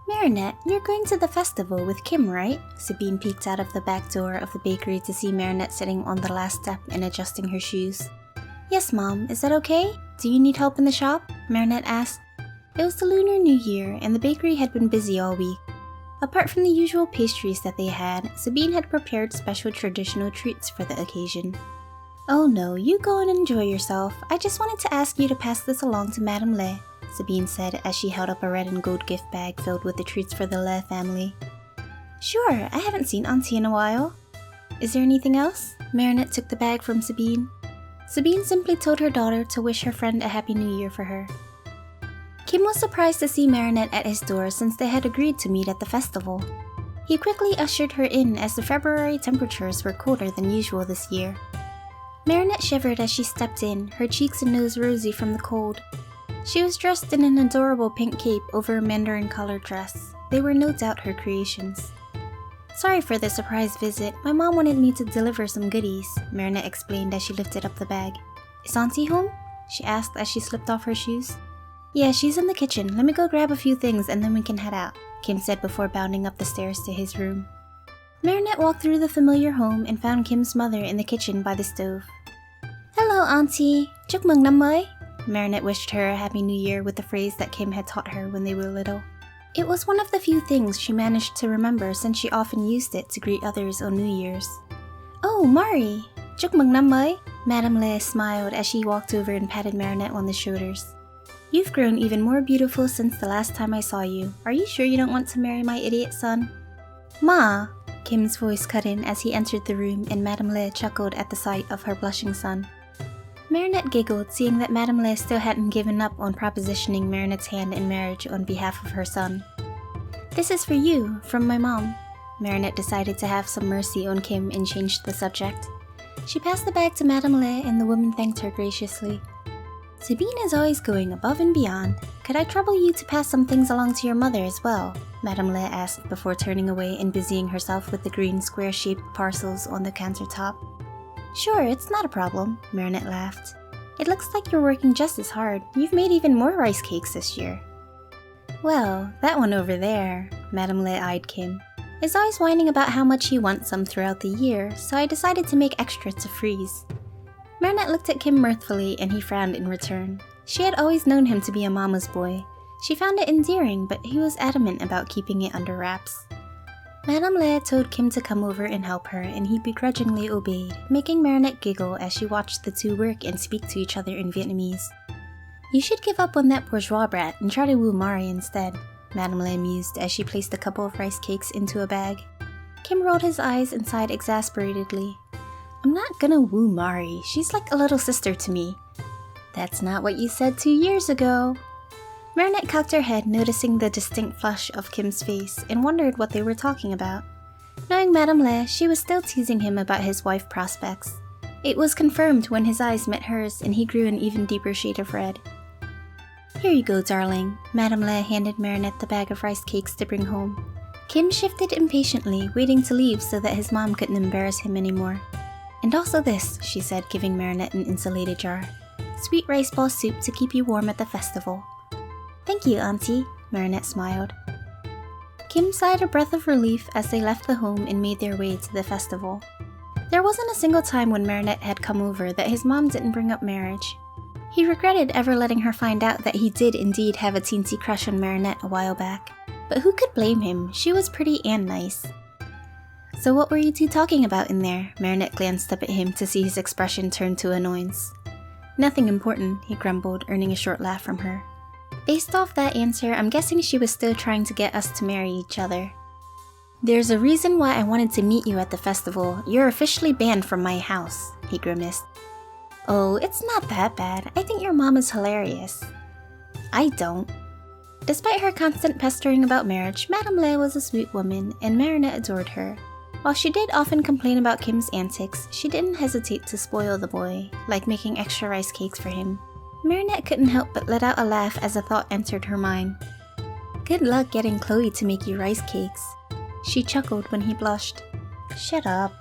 Marinette, you're going to the festival with Kim, right? Sabine peeked out of the back door of the bakery to see Marinette sitting on the last step and adjusting her shoes. Yes, Mom. Is that okay? Do you need help in the shop? Marinette asked. It was the Lunar New Year, and the bakery had been busy all week. Apart from the usual pastries that they had, Sabine had prepared special traditional treats for the occasion. Oh no, you go and enjoy yourself. I just wanted to ask you to pass this along to Madame Le, Sabine said as she held up a red and gold gift bag filled with the treats for the Le family. Sure, I haven't seen Auntie in a while. Is there anything else? Marinette took the bag from Sabine. Sabine simply told her daughter to wish her friend a Happy New Year for her. Kim was surprised to see Marinette at his door since they had agreed to meet at the festival. He quickly ushered her in as the February temperatures were colder than usual this year. Marinette shivered as she stepped in, her cheeks and nose rosy from the cold. She was dressed in an adorable pink cape over a mandarin-colored dress. They were no doubt her creations. Sorry for the surprise visit. My mom wanted me to deliver some goodies, Marinette explained as she lifted up the bag. Is Auntie home? She asked as she slipped off her shoes. Yeah, she's in the kitchen. Let me go grab a few things and then we can head out, Kim said before bounding up the stairs to his room. Marinette walked through the familiar home and found Kim's mother in the kitchen by the stove. Hello, Auntie. Chúc mừng năm mới. Marinette wished her a Happy New Year with the phrase that Kim had taught her when they were little. It was one of the few things she managed to remember since she often used it to greet others on New Year's. Oh, Mari! Chúc mừng năm mới. Madame Le smiled as she walked over and patted Marinette on the shoulders. You've grown even more beautiful since the last time I saw you. Are you sure you don't want to marry my idiot son? Ma! Kim's voice cut in as he entered the room and Madame Le chuckled at the sight of her blushing son. Marinette giggled, seeing that Madame Le still hadn't given up on propositioning Marinette's hand in marriage on behalf of her son. This is for you, from my mom. Marinette decided to have some mercy on Kim and changed the subject. She passed the bag to Madame Le and the woman thanked her graciously. Sabine is always going above and beyond. Could I trouble you to pass some things along to your mother as well? Madame Le asked before turning away and busying herself with the green square-shaped parcels on the countertop. Sure, it's not a problem, Marinette laughed. It looks like you're working just as hard. You've made even more rice cakes this year. Well, that one over there, Madame Le eyed Kim, is always whining about how much he wants some throughout the year, so I decided to make extra to freeze. Marinette looked at Kim mirthfully and he frowned in return. She had always known him to be a mama's boy. She found it endearing, but he was adamant about keeping it under wraps. Madame Le told Kim to come over and help her, and he begrudgingly obeyed, making Marinette giggle as she watched the two work and speak to each other in Vietnamese. You should give up on that bourgeois brat and try to woo Mari instead, Madame Le mused as she placed a couple of rice cakes into a bag. Kim rolled his eyes and sighed exasperatedly. I'm not gonna woo Mari, she's like a little sister to me. That's not what you said 2 years ago. Marinette cocked her head, noticing the distinct flush of Kim's face, and wondered what they were talking about. Knowing Madame Le, she was still teasing him about his wife prospects. It was confirmed when his eyes met hers and he grew an even deeper shade of red. Here you go, darling. Madame Le handed Marinette the bag of rice cakes to bring home. Kim shifted impatiently, waiting to leave so that his mom couldn't embarrass him anymore. And also this, she said, giving Marinette an insulated jar. Sweet rice ball soup to keep you warm at the festival. Thank you, Auntie, Marinette smiled. Kim sighed a breath of relief as they left the home and made their way to the festival. There wasn't a single time when Marinette had come over that his mom didn't bring up marriage. He regretted ever letting her find out that he did indeed have a teensy crush on Marinette a while back. But who could blame him? She was pretty and nice. So what were you two talking about in there? Marinette glanced up at him to see his expression turn to annoyance. Nothing important, he grumbled, earning a short laugh from her. Based off that answer, I'm guessing she was still trying to get us to marry each other. There's a reason why I wanted to meet you at the festival. You're officially banned from my house, he grimaced. Oh, it's not that bad. I think your mom is hilarious. I don't. Despite her constant pestering about marriage, Madame Le was a sweet woman, and Marinette adored her. While she did often complain about Kim's antics, she didn't hesitate to spoil the boy, like making extra rice cakes for him. Marinette couldn't help but let out a laugh as a thought entered her mind. Good luck getting Chloe to make you rice cakes. She chuckled when he blushed. Shut up.